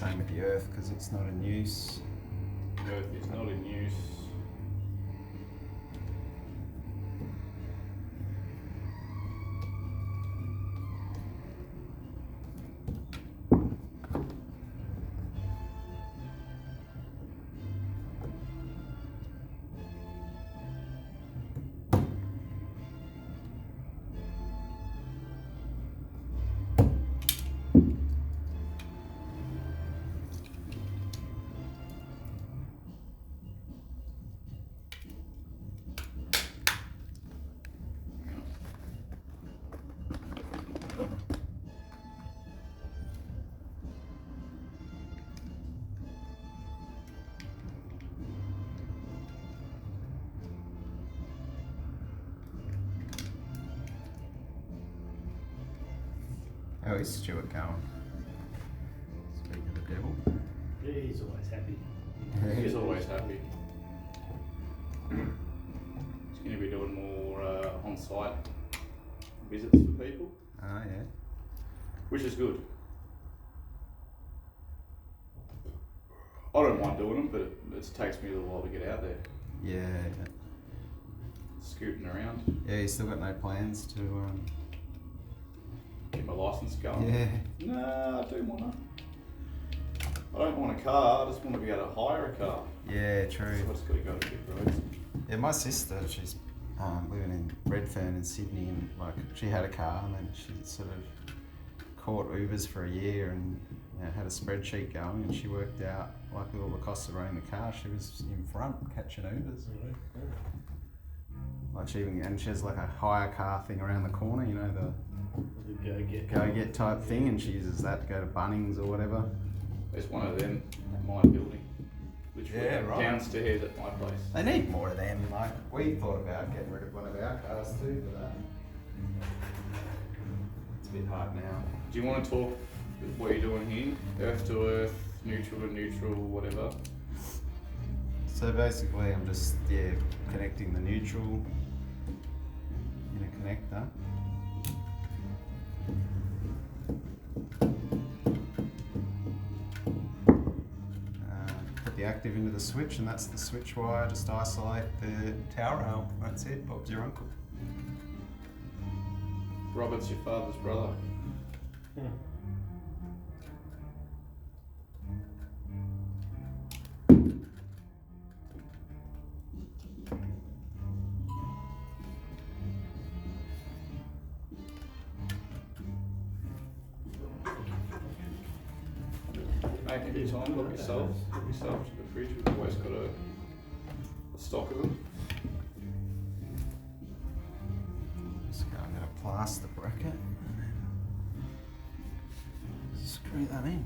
same with the earth because it's not in use. Earth is not in use. How is Stuart going? Speaking of the devil. Yeah, he's always happy. He's always happy. He's going to be doing more on-site visits for people, Ah, yeah. which is good. I don't mind doing them, but it takes me a little while to get out there, Yeah. scooting around, Yeah, you still got no plans to, get my license going. yeah. Nah, I do want to. I don't want a car, I just want to be able to hire a car. Yeah, true. So I just got to go to big roads. Yeah, my sister, she's living in Redfern in Sydney, and like she had a car, and then she sort of caught Ubers for a year, and had a spreadsheet going, and she worked out like with all the costs of running the car, she was in front catching Ubers. Like she even, and she has like a hire car thing around the corner, you know, the go get type thing, and she uses that to go to Bunnings or whatever. There's one of them at my building, literally Yeah, right. downstairs at my place. They need more of them. Like we thought about getting rid of one of our cars too, but it's a bit hard now. Do you want to talk what you're doing here? Earth to earth, neutral to neutral, whatever. So basically, I'm just connecting the neutral in a connector. Put the active into the switch, and that's the switch wire. Just isolate the tower rail. That's it. Bob's your uncle. Robert's your father's brother. Make any time, look yourself to the fridge. We've always got a stock of them. Just going to plaster bracket and then screw that in.